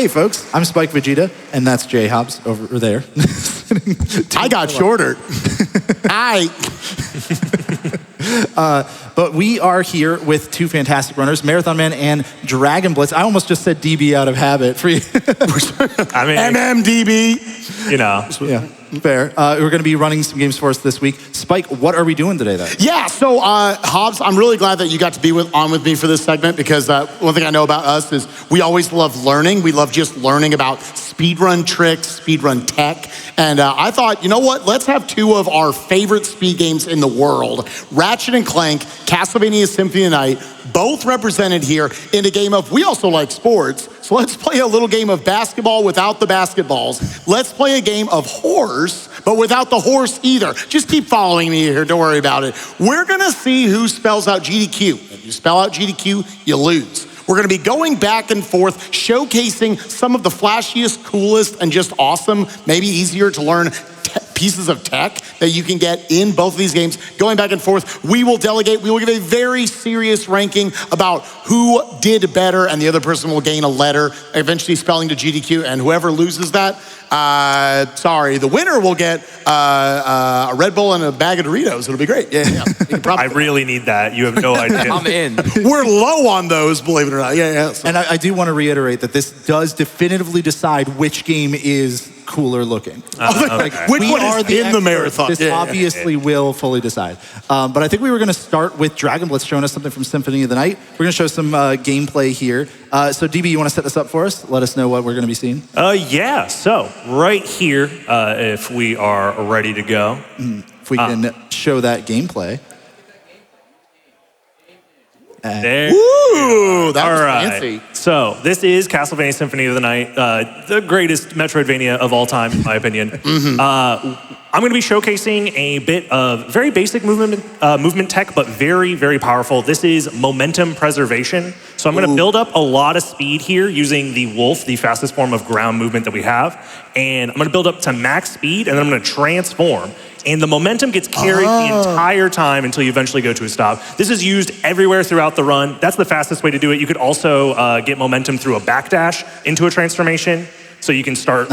Hey folks, I'm Spike Vegeta, and that's Jay Hobbs over there. I got shorter. But we are here with two fantastic runners, Marathon Man and Dragon Blitz. I almost just said DB out of habit for you. I mean, MMDB. you know. Yeah, fair. We're going to be running some games for us this week. Spike, what are we doing today, though? Yeah, so Hobbs, I'm really glad that you got to be on with me for this segment because one thing I know about us is we always love learning. We love just learning about speedrun tricks, speedrun tech. And I thought, you know what? Let's have two of our favorite speed games in the world, Ratchet & Clank, Castlevania Symphony of the Night, both represented here in a game of, we also like sports, so let's play a little game of basketball without the basketballs. Let's play a game of horse, but without the horse either. Just keep following me here, don't worry about it. We're gonna see who spells out GDQ. If you spell out GDQ, you lose. We're gonna be going back and forth, showcasing some of the flashiest, coolest, and just awesome, maybe easier to learn pieces of tech that you can get in both of these games. Going back and forth, we will delegate, we will give a very serious ranking about who did better, and the other person will gain a letter, eventually spelling to GDQ, and whoever loses that, the winner will get a Red Bull and a bag of Doritos. It'll be great. Yeah. I really need that. You have no idea. I'm in. We're low on those, believe it or not. Yeah. And I do want to reiterate that this does definitively decide which game is cooler looking. Okay. Which one is in the marathon? This obviously will fully decide. But I think we were going to start with Dragon Blitz showing us something from Symphony of the Night. We're going to show some gameplay here. So DB, you want to set this up for us? Let us know what we're going to be seeing. Yeah, so right here, if we are ready to go. If we can show that gameplay. There. Ooh, that was fancy. So this is Castlevania Symphony of the Night, the greatest Metroidvania of all time, in my opinion. I'm going to be showcasing a bit of very basic movement tech, but very, very powerful. This is momentum preservation. So I'm going to build up a lot of speed here using the wolf, the fastest form of ground movement that we have. And I'm going to build up to max speed, and then I'm going to transform. And the momentum gets carried the entire time until you eventually go to a stop. This is used everywhere throughout the run. That's the fastest way to do it. You could also get momentum through a backdash into a transformation. So you can start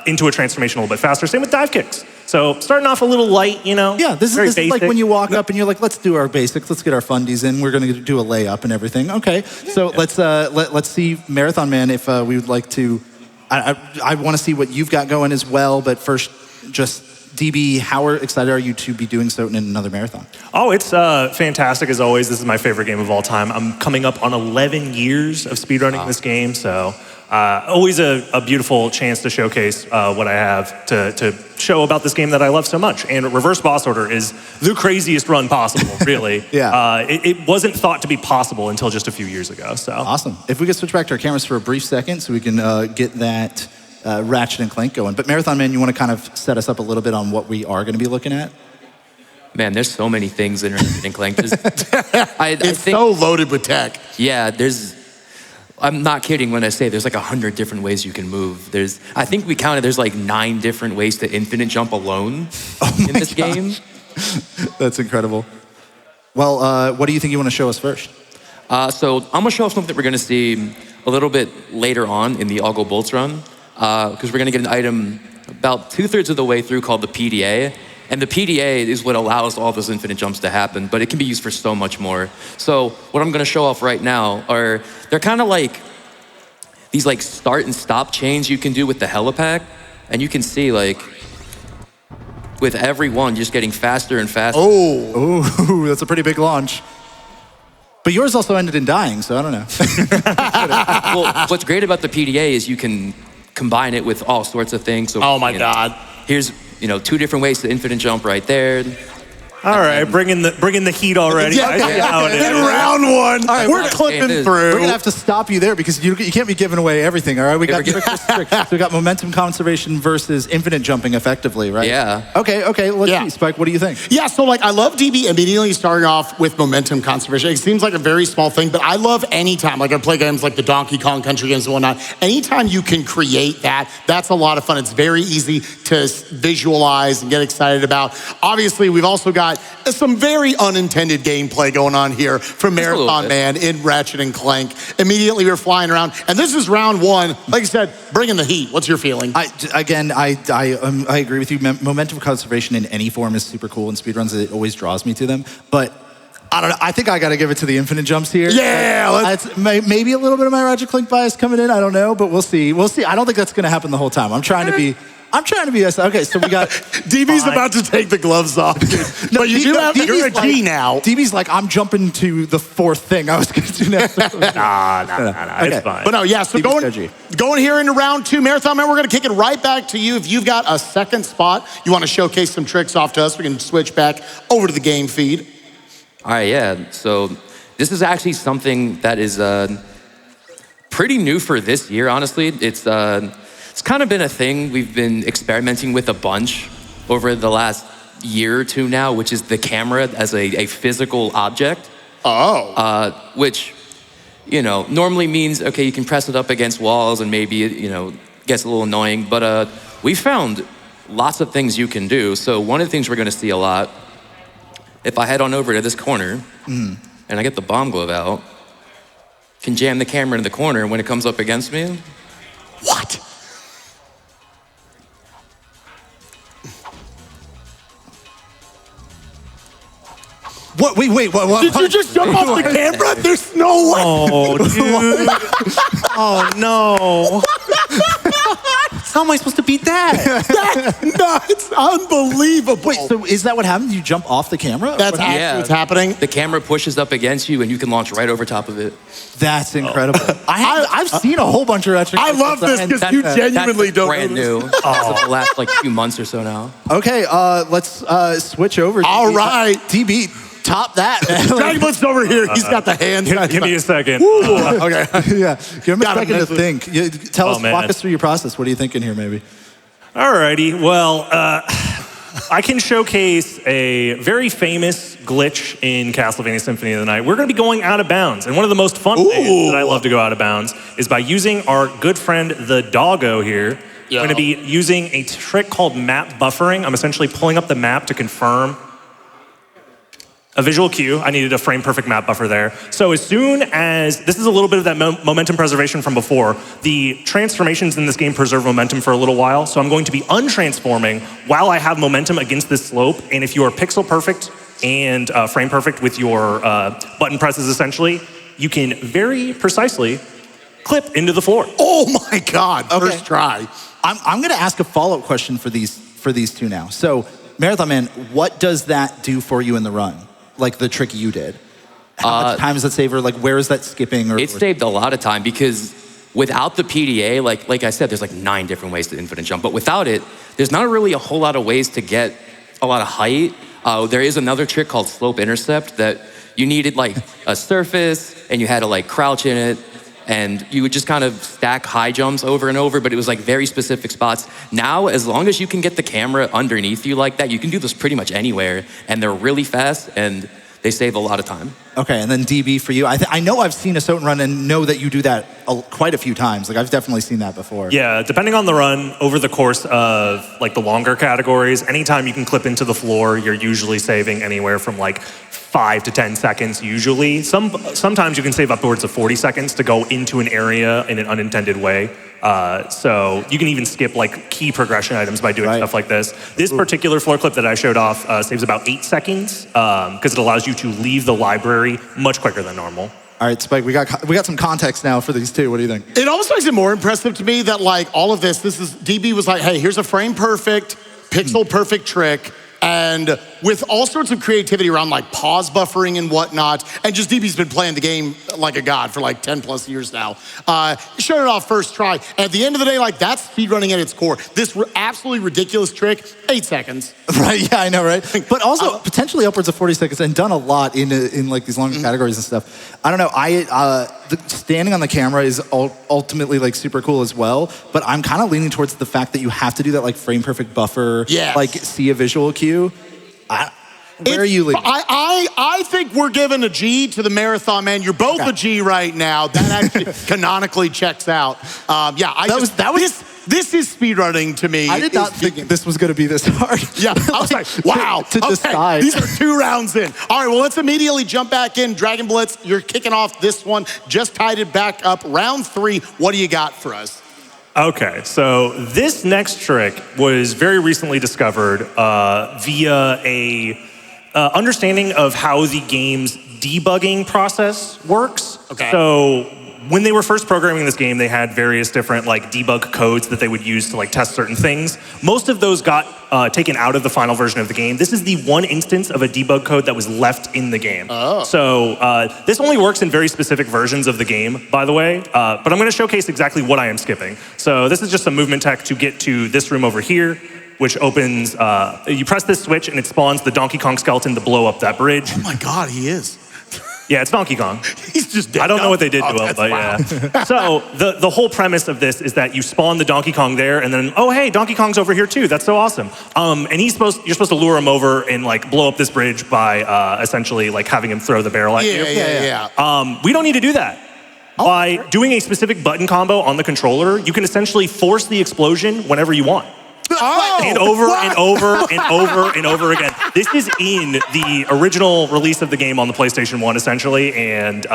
into a transformation a little bit faster. Same with dive kicks. So starting off a little light, you know. Yeah, this is like when you walk up and you're like, let's do our basics. Let's get our fundies in. We're going to do a layup and everything. Okay, so let's see, Marathon Man, if we would like to. I want to see what you've got going as well. But first, just DB, how excited are you to be doing SotN in another marathon? Oh, it's fantastic as always. This is my favorite game of all time. I'm coming up on 11 years of speedrunning this game, so always a beautiful chance to showcase what I have to show about this game that I love so much. And Reverse Boss Order is the craziest run possible, really. Yeah. It wasn't thought to be possible until just a few years ago. So awesome. If we could switch back to our cameras for a brief second so we can get that Ratchet & Clank going. But Marathon Man, you want to kind of set us up a little bit on what we are going to be looking at? Man, there's so many things in Ratchet & Clank. I think, so loaded with tech. Yeah, I'm not kidding when I say there's like 100 different ways you can move. I think we counted, there's like 9 different ways to infinite jump alone in this game. That's incredible. Well, what do you think you want to show us first? So I'm gonna show off something that we're gonna see a little bit later on in the All Go Bolts run, because we're gonna get an item about 2/3 of the way through called the PDA. And the PDA is what allows all those infinite jumps to happen, but it can be used for so much more. So what I'm gonna show off right now they're kind of like these like start and stop chains you can do with the helipack. And you can see like, with every one just getting faster and faster. Oh, that's a pretty big launch. But yours also ended in dying, so I don't know. Well, what's great about the PDA is you can combine it with all sorts of things. So, oh my God. Here's 2 different ways to infinite jump right there. all right, bring in the heat already. Yeah, in round 1. All right, we're clipping through. We're gonna have to stop you there because you can't be giving away everything. All right, we got so we got momentum conservation versus infinite jumping, effectively, right? Yeah. Okay. Let's see, Spike. What do you think? Yeah, so like I love DB immediately starting off with momentum conservation. It seems like a very small thing, but I love anytime. Like I play games like the Donkey Kong Country games and whatnot. Anytime you can create that, that's a lot of fun. It's very easy to visualize and get excited about. Obviously, we've also got got some very unintended gameplay going on here from Just a little Marathon bit. Man in Ratchet and Clank. Immediately we're flying around, and this is round one. Like I said, bringing the heat. What's your feeling? I agree with you. Momentum conservation in any form is super cool in speedruns. It always draws me to them. But I don't know. I think I got to give it to the infinite jumps here. Yeah, That's maybe a little bit of my Ratchet Clank bias coming in. I don't know, but we'll see. We'll see. I don't think that's going to happen the whole time. I'm trying to be. Okay, so we got. DB's about to take the gloves off. No, but you do have you're a DB's G now. DB's like, I'm jumping to the fourth thing I was going to do next. Nah, Okay. it's fine. But no, yeah, so going here into round two, Marathon Man, we're going to kick it right back to you. If you've got a second spot, you want to showcase some tricks off to us, we can switch back over to the game feed. All right, yeah. So this is actually something that is pretty new for this year, honestly. It's kind of been a thing we've been experimenting with a bunch over the last year or two now, which is the camera as a physical object. Oh. Which, normally means, okay, you can press it up against walls and maybe it, gets a little annoying. But we found lots of things you can do. So one of the things we're going to see a lot, if I head on over to this corner and I get the bomb glove out, can jam the camera in the corner, and when it comes up against me, What? What? Wait. What? Did you just jump off the camera? There's no way. Oh, dude. Oh, no. How am I supposed to beat that? That's nuts. Unbelievable. Wait, so is that what happens? You jump off the camera? That's actually Yeah. what's happening. the camera pushes up against you and you can launch right over top of it. That's incredible. I've seen a whole bunch of Ratchet. I love this because you genuinely That's don't brand know new. As of the last few months or so now. Okay, let's switch over. All right. DB, top that. Dragonblitz's over here. He's got the hands. Give me a second. Okay. Yeah, give him a Got second to mentally- think. Tell us, man. walk us through your process. What are you thinking here, maybe? Alrighty, well, I can showcase a very famous glitch in Castlevania Symphony of the Night. We're going to be going out of bounds, and one of the most fun ways that I love to go out of bounds is by using our good friend the doggo here. Yo. I'm going to be using a trick called map buffering. I'm essentially pulling up the map to confirm a visual cue. I needed a frame perfect map buffer there. So as soon as, this is a little bit of that momentum preservation from before, the transformations in this game preserve momentum for a little while. So I'm going to be untransforming while I have momentum against this slope. And if you are pixel perfect and frame perfect with your button presses essentially, you can very precisely clip into the floor. Oh my God. First try. I'm going to ask a follow-up question for these two now. So, Marathon Man, what does that do for you in the run? Like the trick you did? How much time does that save, or like where is that skipping? It saved a lot of time because without the PDA, like I said, there's 9 different ways to infinite jump, but without it, there's not really a whole lot of ways to get a lot of height. There is another trick called slope intercept that you needed a surface and you had to crouch in it, and you would just kind of stack high jumps over and over, but it was very specific spots. Now, as long as you can get the camera underneath you like that, you can do this pretty much anywhere, and they're really fast, and they save a lot of time. Okay, and then DB for you. I know I've seen a SotN run and know that you do that quite a few times. I've definitely seen that before. Yeah, depending on the run, over the course of the longer categories, anytime you can clip into the floor, you're usually saving anywhere from 5 to 10 seconds usually. Sometimes you can save upwards of 40 seconds to go into an area in an unintended way. So you can even skip key progression items by doing stuff like this. This particular floor clip that I showed off saves about 8 seconds because it allows you to leave the library much quicker than normal. All right, Spike, we got some context now for these two. What do you think? It almost makes it more impressive to me that all of this is, DB was hey, here's a frame perfect, pixel perfect trick. And with all sorts of creativity around pause buffering and whatnot, and just DB's been playing the game like a god for 10 plus years now. Showed it off first try. And at the end of the day, that's speedrunning at its core. This absolutely ridiculous trick, 8 seconds. Right, yeah, I know, right? But also potentially upwards of 40 seconds and done a lot in these longer categories and stuff. I don't know, standing on the camera is ultimately super cool as well, but I'm kind of leaning towards the fact that you have to do that frame perfect buffer, see a visual cue. Where are you leaning? I think we're giving a G to the Marathon Man. You're both a G right now. That actually canonically checks out. This is speedrunning to me. I did not think this was going to be this hard. Yeah, I was like, wow. to decide. These are 2 rounds in. All right, well, let's immediately jump back in. Dragon Blitz, you're kicking off this one. Just tied it back up. Round 3, what do you got for us? Okay, so this next trick was very recently discovered via a understanding of how the game's debugging process works. Okay. So when they were first programming this game, they had various different like debug codes that they would use to like test certain things. Most of those got taken out of the final version of the game. This is the one instance of a debug code that was left in the game. Oh. So this only works in very specific versions of the game, by the way. But I'm going to showcase exactly what I am skipping. So this is just some movement tech to get to this room over here, which opens, you press this switch and it spawns the Donkey Kong skeleton to blow up that bridge. Oh my God, he is. Yeah, it's Donkey Kong. He's just dead. I don't know what they did to him, but wow. yeah. So the whole premise of this is that you spawn the Donkey Kong there, and then oh hey, Donkey Kong's over here too. That's so awesome. And you're supposed to lure him over and like blow up this bridge by essentially like having him throw the barrel at you. Yeah. We don't need to do that. By doing a specific button combo on the controller, you can essentially force the explosion whenever you want. Oh, and over and over and over and over again. This is in the original release of the game on the PlayStation 1, essentially. And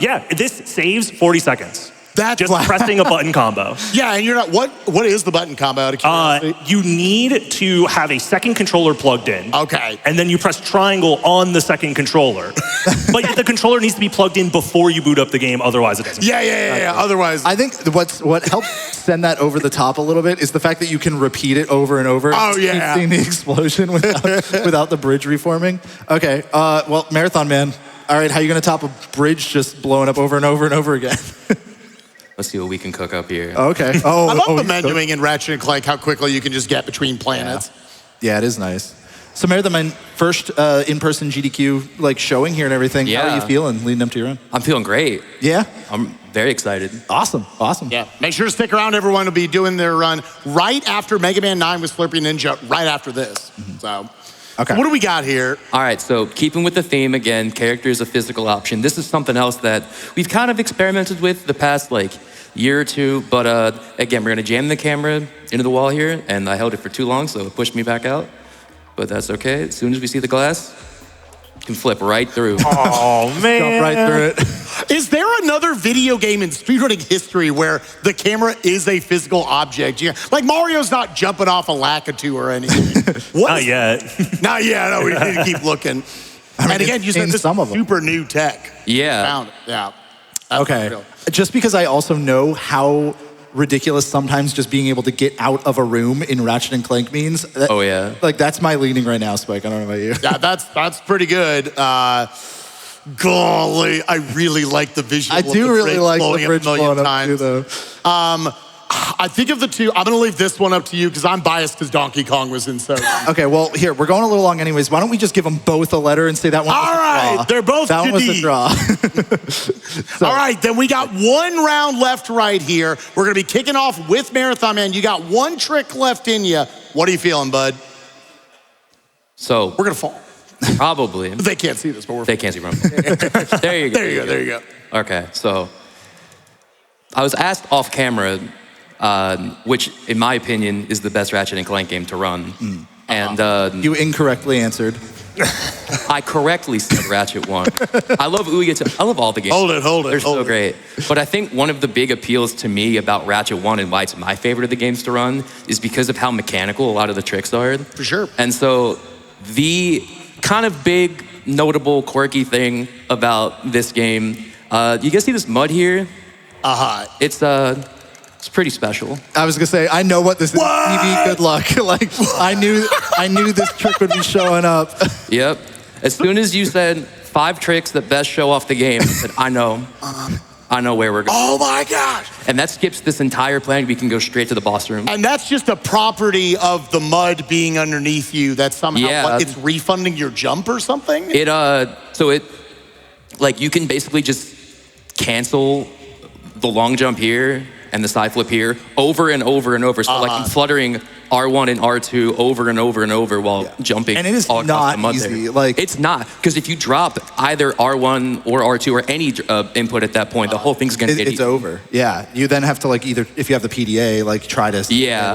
yeah, this saves 40 seconds. That's just pressing a button combo. Yeah, and you're not. What is the button combo? Out of curiosity? You need to have a second controller plugged in. Okay. And then you press triangle on the second controller. But the controller needs to be plugged in before you boot up the game. Otherwise, it doesn't. Yeah. Otherwise, I think what helps send that over the top a little bit is the fact that you can repeat it over and over. Oh yeah. Seeing the explosion without the bridge reforming. Okay. Well, Marathon Man. All right. How are you going to top a bridge just blowing up over and over and over again? Let's see what we can cook up here. Okay. I love the menuing in Ratchet and Clank, how quickly you can just get between planets. Yeah, it is nice. So Marathon Man, first in-person GDQ like showing here and everything. Yeah. How are you feeling leading up to your run? I'm feeling great. Yeah? I'm very excited. Awesome. Yeah. Make sure to stick around. Everyone will be doing their run right after Mega Man 9 with Slurpee Ninja, right after this. So, okay. What do we got here? All right, so keeping with the theme again, character is a physical option. This is something else that we've kind of experimented with the past like year or two, but again, we're gonna jam the camera into the wall here, and I held it for too long, so it pushed me back out, but that's okay. As soon as we see the glass, you can flip right through. Oh man. Jump right through it. Is there another video game in speedrunning history where the camera is a physical object? Like Mario's not jumping off a Lakitu or anything. Not yet. Not yet, no, we need to keep looking. And again, you said this some of them. super new tech. Yeah. Found it. Yeah. Okay. Just because I also know how ridiculous sometimes just being able to get out of a room in Ratchet and Clank means. Oh yeah. Like that's my leaning right now, Spike. I don't know about you. Yeah, that's pretty good. Golly, I really like the visual. I do really like the bridge blowing up times. too, though. I think of the two, I'm gonna leave this one up to you because I'm biased because Donkey Kong was in so. Okay, well, here, we're going a little long anyways. Why don't we just give them both a letter and say that one was All a right, draw? they're both That one was a D. draw. So, All right, then we got one round left right here. We're gonna be kicking off with Marathon Man. You got one trick left in you. What are you feeling, bud? So We're gonna fall. probably. They can't see this, but we're They can't see from. There you go. There you go. Okay, so I was asked off camera, which in my opinion is the best Ratchet and Clank game to run. And you incorrectly answered. I correctly said Ratchet 1. I love Ouya. I love all the games. Hold it. They're so great. But I think one of the big appeals to me about Ratchet 1 and why it's my favorite of the games to run is because of how mechanical a lot of the tricks are. For sure. And so the kind of big, notable, quirky thing about this game, you guys see this mud here? It's pretty special. I was gonna say, I know what this is. TV, good luck. Like, I knew this trick would be showing up. Yep. As soon as you said 5 tricks that best show off the game, I said, I know where we're going. Oh my gosh. And that skips this entire plan. We can go straight to the boss room. And that's just a property of the mud being underneath you that somehow it's refunding your jump or something? Like you can basically just cancel the long jump here and the side flip here over and over and over. So like I'm fluttering R1 and R2 over and over and over while jumping. And it is all across not the mud easy. there. Like, it's not, because if you drop either R1 or R2 or any input at that point, the whole thing's gonna get it's over. Yeah, you then have to like either, if you have the PDA, like try to,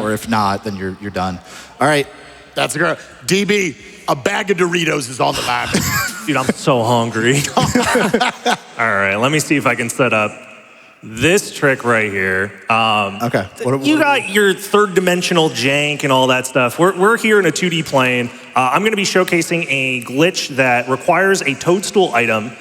or if not, then you're done. All right. That's a girl. DB, a bag of Doritos is on the map. Dude, I'm so hungry. All right, let me see if I can set up this trick right here. Okay. You got your third dimensional jank and all that stuff. We're here in a 2D plane. I'm gonna be showcasing a glitch that requires a toadstool item.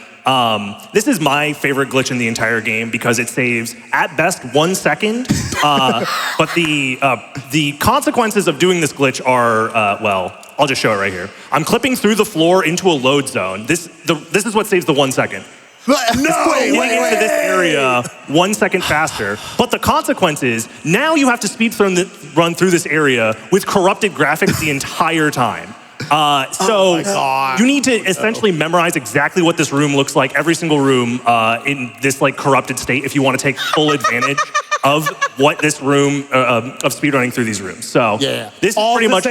This is my favorite glitch in the entire game because it saves, at best, 1 second. But the consequences of doing this glitch are, well, I'll just show it right here. I'm clipping through the floor into a load zone. This is what saves the 1 second. No, Getting into this area 1 second faster. But the consequence is, now you have to run through this area with corrupted graphics the entire time. So you need to essentially memorize exactly what this room looks like, every single room in this like corrupted state, if you want to take full advantage of what this room of speedrunning through these rooms. So this is pretty much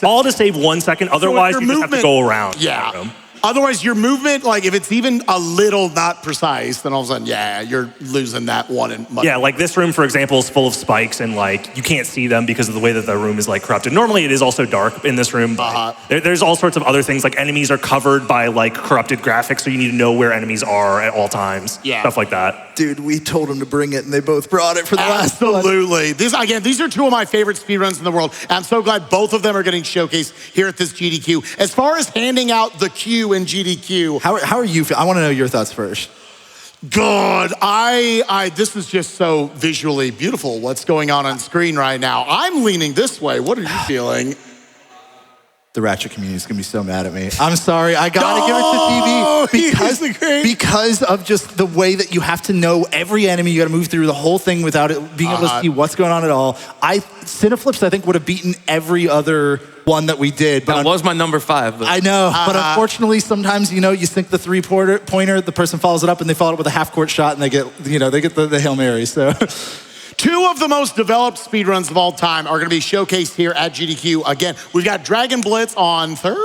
all to save 1 second. Otherwise, you just have to go around. Yeah. Otherwise, your movement, like if it's even a little not precise, then all of a sudden, you're losing that one. Yeah, like this room, for example, is full of spikes and like you can't see them because of the way that the room is like corrupted. Normally, it is also dark in this room, but there's all sorts of other things. Like enemies are covered by like corrupted graphics, so you need to know where enemies are at all times. Yeah. Stuff like that. Dude, we told them to bring it and they both brought it for the last one. Absolutely. These are two of my favorite speedruns in the world. I'm so glad both of them are getting showcased here at this GDQ. As far as handing out the queue in GDQ. How are you feeling? I want to know your thoughts first. God, this is just so visually beautiful what's going on screen right now. I'm leaning this way. What are you feeling? The Ratchet community is going to be so mad at me. I'm sorry. I got to give it to DB because of just the way that you have to know every enemy. You got to move through the whole thing without it being able to see what's going on at all. Cineflips, I think, would have beaten every other one that we did. But that was my number 5. But. I know, but unfortunately, sometimes, you sink the three-pointer, the person follows it up, and they follow it with a half-court shot, and they get the Hail Mary, so... Two of the most developed speedruns of all time are going to be showcased here at GDQ. Again, we've got Dragon Blitz on Thursday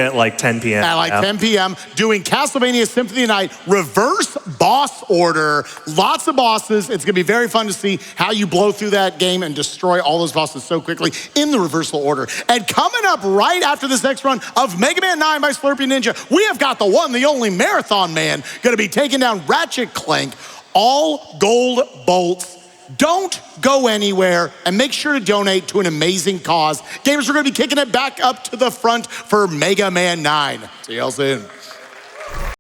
at like 10 p.m. At like 10 p.m. doing Castlevania Symphony of the Night reverse boss order. Lots of bosses. It's going to be very fun to see how you blow through that game and destroy all those bosses so quickly in the reversal order. And coming up right after this next run of Mega Man 9 by Slurpee Ninja, we have got the one, the only Marathon Man going to be taking down Ratchet Clank. All gold bolts. Don't go anywhere and make sure to donate to an amazing cause. Gamers, we're going to be kicking it back up to the front for Mega Man 9. See y'all soon.